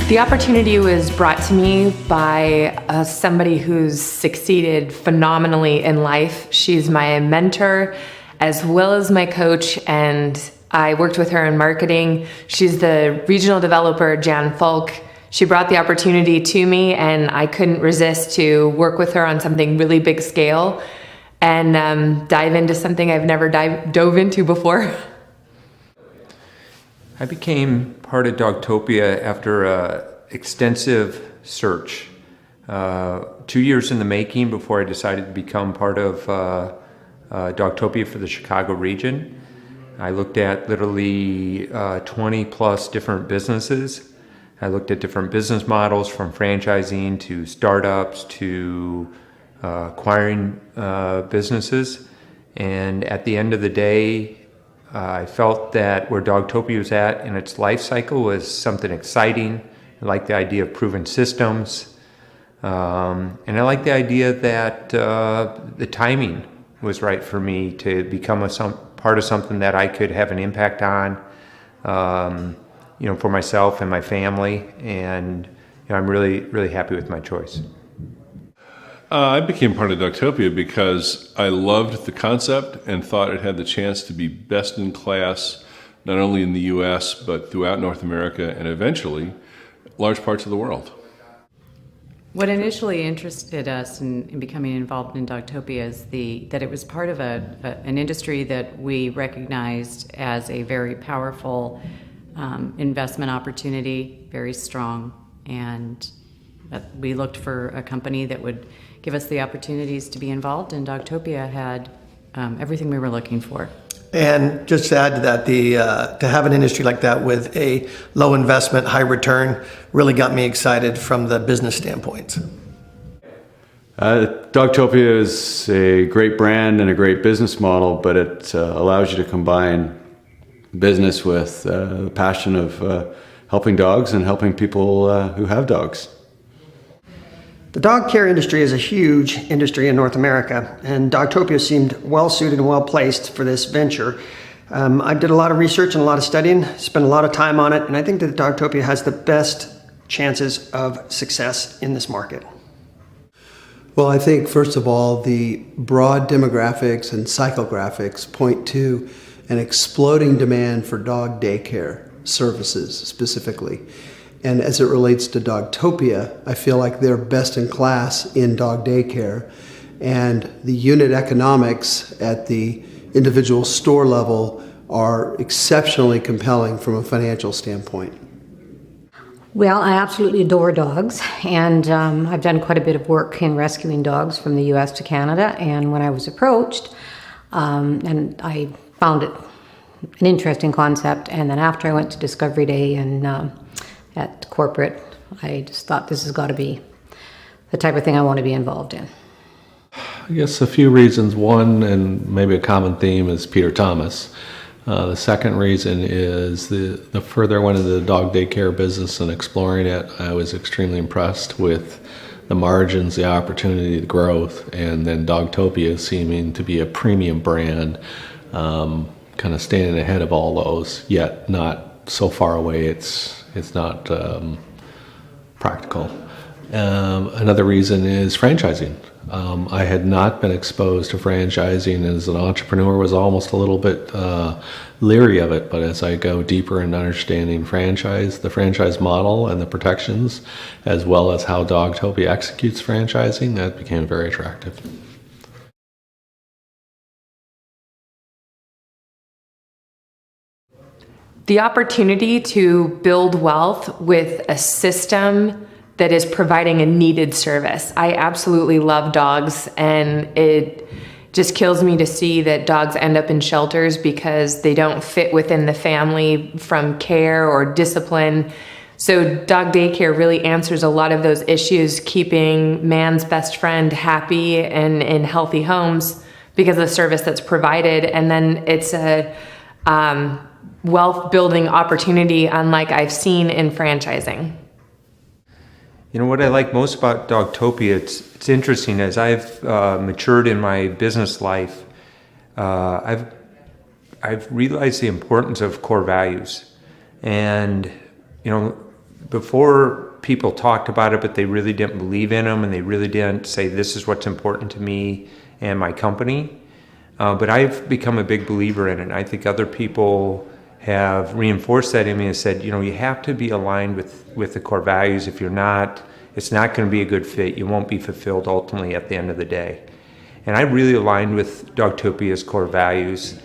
The opportunity was brought to me by somebody who's succeeded phenomenally in life. She's my mentor as well as my coach, and I worked with her in marketing. She's the regional developer, Jan Falk. She brought the opportunity to me, and I couldn't resist to work with her on something really big scale and dive into something I've never dove into before. I became part of Dogtopia after an extensive search. 2 years in the making before I decided to become part of Dogtopia for the Chicago region. I looked at literally 20 plus different businesses. I looked at different business models from franchising to startups to acquiring businesses. And at the end of the day, I felt that where Dogtopia was at in its life cycle was something exciting. I liked the idea of proven systems. And I liked the idea that the timing was right for me to become part of something that I could have an impact on, for myself and my family. And I'm really, really happy with my choice. I became part of Dogtopia because I loved the concept and thought it had the chance to be best in class, not only in the U.S., but throughout North America and eventually large parts of the world. What initially interested us in becoming involved in Dogtopia is that it was part of an industry that we recognized as a very powerful investment opportunity, very strong, and we looked for a company that would give us the opportunities to be involved, and Dogtopia had everything we were looking for. And just to add to that, to have an industry like that with a low investment, high return really got me excited from the business standpoint. Dogtopia is a great brand and a great business model, but it allows you to combine business with the passion of helping dogs and helping people who have dogs. The dog care industry is a huge industry in North America, and Dogtopia seemed well suited and well placed for this venture. I did a lot of research and a lot of studying, spent a lot of time on it, and I think that Dogtopia has the best chances of success in this market. Well, I think first of all, the broad demographics and psychographics point to an exploding demand for dog daycare services specifically. And as it relates to Dogtopia, I feel like they're best in class in dog daycare, and the unit economics at the individual store level are exceptionally compelling from a financial standpoint. Well, I absolutely adore dogs, and I've done quite a bit of work in rescuing dogs from the U.S. to Canada, and when I was approached, and I found it an interesting concept, and then after I went to Discovery Day and at corporate, I just thought this has got to be the type of thing I want to be involved in. I guess a few reasons. One, and maybe a common theme, is Peter Thomas. The second reason is the further I went into the dog daycare business and exploring it, I was extremely impressed with the margins, the opportunity, the growth, and then Dogtopia seeming to be a premium brand, kind of standing ahead of all those, yet not so far away it's not practical. Another reason is franchising. I had not been exposed to franchising as an entrepreneur, was almost a little bit leery of it, but as I go deeper in understanding the franchise model and the protections, as well as how Dogtopia executes franchising, that became very attractive. The opportunity to build wealth with a system that is providing a needed service. I absolutely love dogs, and it just kills me to see that dogs end up in shelters because they don't fit within the family from care or discipline. So dog daycare really answers a lot of those issues, keeping man's best friend happy and in healthy homes because of the service that's provided. And then it's a wealth building opportunity unlike I've seen in franchising. You know, what I like most about Dogtopia, it's interesting, as I've matured in my business life, I've realized the importance of core values. And, you know, before people talked about it, but they really didn't believe in them, and they really didn't say, this is what's important to me and my company. But I've become a big believer in it. I think other people have reinforced that in me and said, you have to be aligned with the core values. If you're not, it's not going to be a good fit. You won't be fulfilled ultimately at the end of the day. And I really aligned with Dogtopia's core values,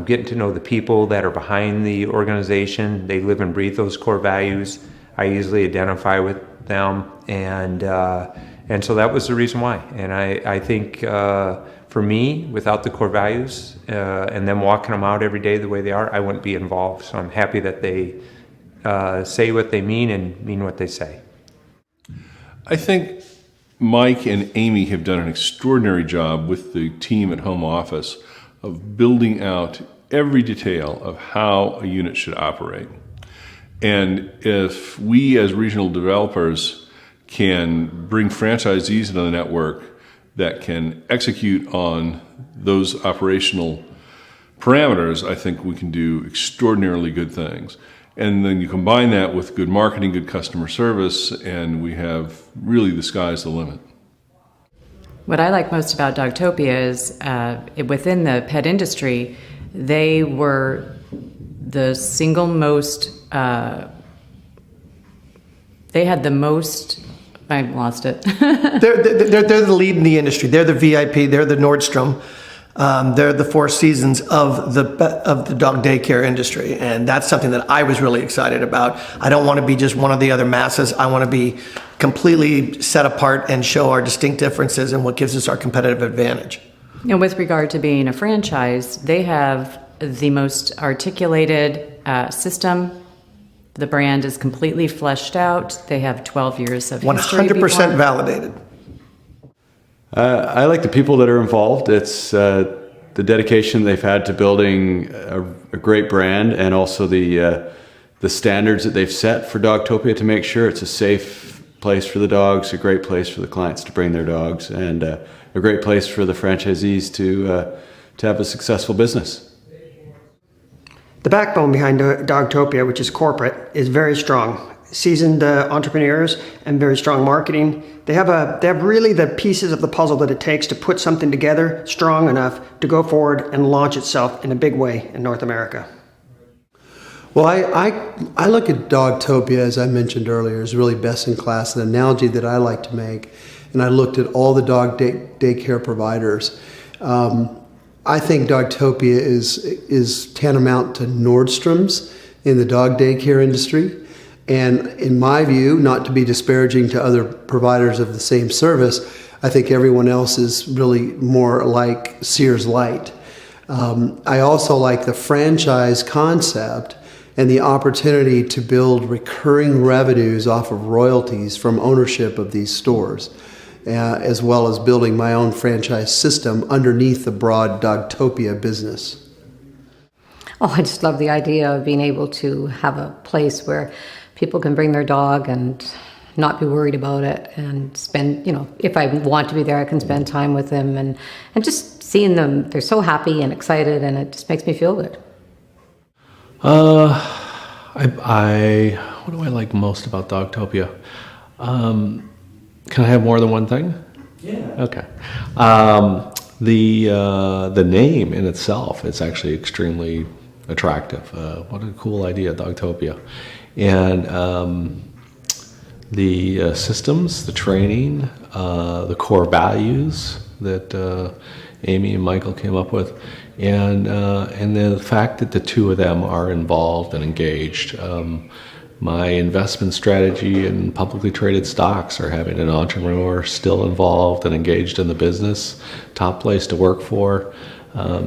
getting to know the people that are behind the organization. They live and breathe those core values. I easily identify with them, and so that was the reason why. And I think for me, without the core values and them walking them out every day the way they are, I wouldn't be involved. So I'm happy that they say what they mean and mean what they say. I think Mike and Amy have done an extraordinary job with the team at home office of building out every detail of how a unit should operate. And if we as regional developers can bring franchisees into the network that can execute on those operational parameters, I think we can do extraordinarily good things. And then you combine that with good marketing, good customer service, and we have really the sky's the limit. What I like most about Dogtopia is within the pet industry, they were the single most, they had the most, I lost it. They're the lead in the industry. They're the VIP. They're the Nordstrom. They're the Four Seasons of the dog daycare industry, and that's something that I was really excited about. I don't want to be just one of the other masses. I want to be completely set apart and show our distinct differences and what gives us our competitive advantage. And with regard to being a franchise, they have the most articulated system. The brand is completely fleshed out. They have 12 years of history. 100% validated. I like the people that are involved. It's the dedication they've had to building a great brand, and also the standards that they've set for Dogtopia to make sure it's a safe place for the dogs, a great place for the clients to bring their dogs, and a great place for the franchisees to have a successful business. The backbone behind Dogtopia, which is corporate, is very strong. Seasoned entrepreneurs and very strong marketing. They have really the pieces of the puzzle that it takes to put something together strong enough to go forward and launch itself in a big way in North America. Well, I look at Dogtopia, as I mentioned earlier, as really best in class. An analogy that I like to make, and I looked at all the dog daycare providers. I think Dogtopia is tantamount to Nordstrom's in the dog daycare industry. And in my view, not to be disparaging to other providers of the same service, I think everyone else is really more like Sears Light. I also like the franchise concept and the opportunity to build recurring revenues off of royalties from ownership of these stores, as well as building my own franchise system underneath the broad Dogtopia business. Oh, I just love the idea of being able to have a place where people can bring their dog and not be worried about it, and spend, if I want to be there, I can spend time with them, and just seeing them, they're so happy and excited, and it just makes me feel good. What do I like most about Dogtopia? Can I have more than one thing? Yeah. Okay. The name in itself is actually extremely attractive. What a cool idea, Dogtopia. And the systems, the training, the core values that Amy and Michael came up with, and the fact that the two of them are involved and engaged. My investment strategy in publicly traded stocks are having an entrepreneur still involved and engaged in the business, top place to work for.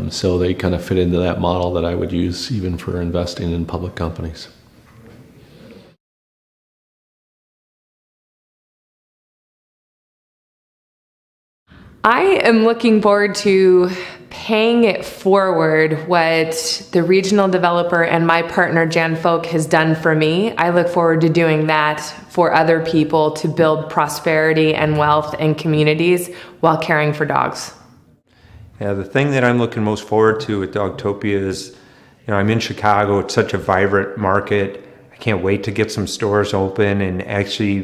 So they kind of fit into that model that I would use even for investing in public companies. I am looking forward to paying it forward what the regional developer and my partner Jan Folk has done for me. I look forward to doing that for other people to build prosperity and wealth in communities while caring for dogs. Yeah, the thing that I'm looking most forward to at Dogtopia is, I'm in Chicago. It's such a vibrant market. I can't wait to get some stores open and actually,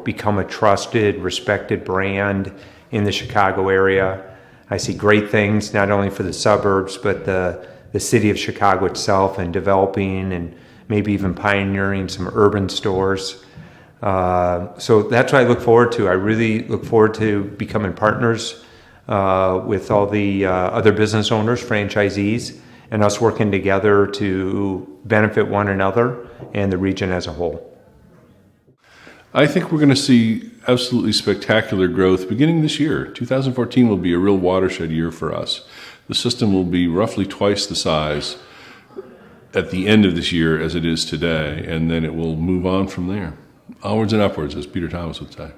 become a trusted, respected brand in the Chicago area. I see great things not only for the suburbs, but the city of Chicago itself, and developing and maybe even pioneering some urban stores. So that's what I look forward to. I really look forward to becoming partners with all the other business owners, franchisees, and us working together to benefit one another and the region as a whole. I think we're going to see absolutely spectacular growth beginning this year. 2014 will be a real watershed year for us. The system will be roughly twice the size at the end of this year as it is today, and then it will move on from there. Onwards and upwards, as Peter Thomas would say.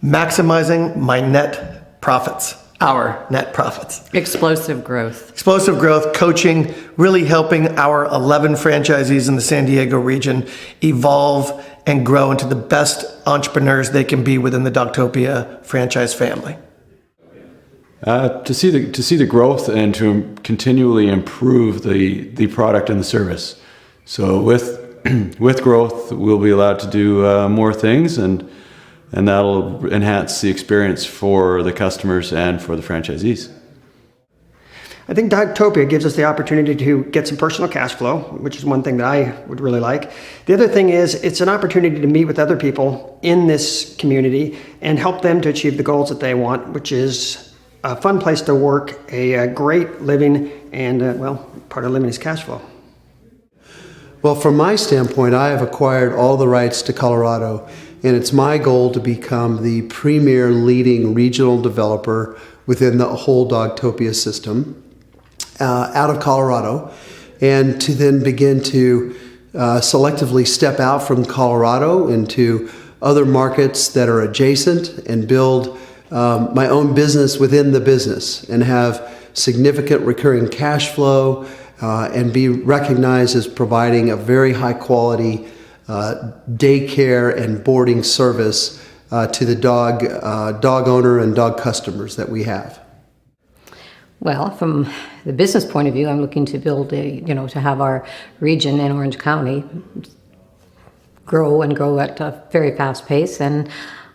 Maximizing my net profits, our net profits. Explosive growth. Explosive growth, coaching, really helping our 11 franchisees in the San Diego region evolve and grow into the best entrepreneurs they can be within the Dogtopia franchise family. To see the growth and to continually improve the product and the service. So with growth, we'll be allowed to do more things, and that'll enhance the experience for the customers and for the franchisees. I think Dogtopia gives us the opportunity to get some personal cash flow, which is one thing that I would really like. The other thing is it's an opportunity to meet with other people in this community and help them to achieve the goals that they want, which is a fun place to work, a great living, and, part of living is cash flow. Well, from my standpoint, I have acquired all the rights to Colorado, and it's my goal to become the premier leading regional developer within the whole Dogtopia system out of Colorado, and to then begin to selectively step out from Colorado into other markets that are adjacent and build my own business within the business and have significant recurring cash flow and be recognized as providing a very high quality daycare and boarding service to the dog owner and dog customers that we have. Well, from the business point of view, I'm looking to build to have our region in Orange County grow at a very fast pace. And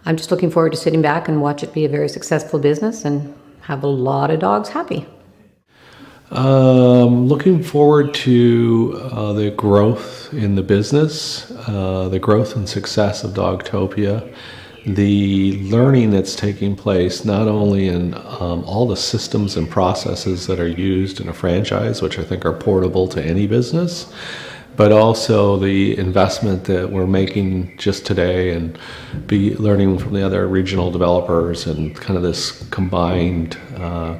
I'm just looking forward to sitting back and watch it be a very successful business and have a lot of dogs happy. Looking forward to the growth in the business, the growth and success of Dogtopia, the learning that's taking place not only in all the systems and processes that are used in a franchise, which I think are portable to any business, but also the investment that we're making just today and be learning from the other regional developers and kind of this combined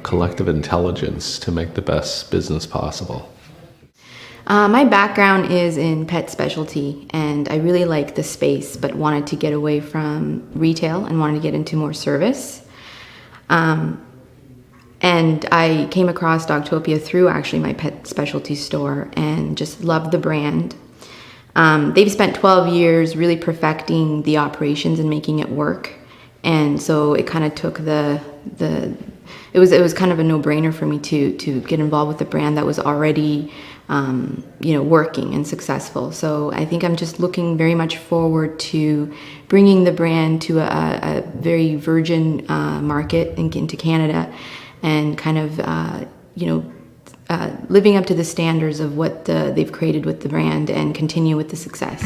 collective intelligence to make the best business possible. My background is in pet specialty, and I really like the space, but wanted to get away from retail and wanted to get into more service. And I came across Dogtopia through actually my pet specialty store and just loved the brand. They've spent 12 years really perfecting the operations and making it work. And so it kind of took it was kind of a no-brainer for me to get involved with a brand that was already working and successful. So I think I'm just looking very much forward to bringing the brand to a very virgin market into Canada, and kind of living up to the standards of what they've created with the brand and continue with the success.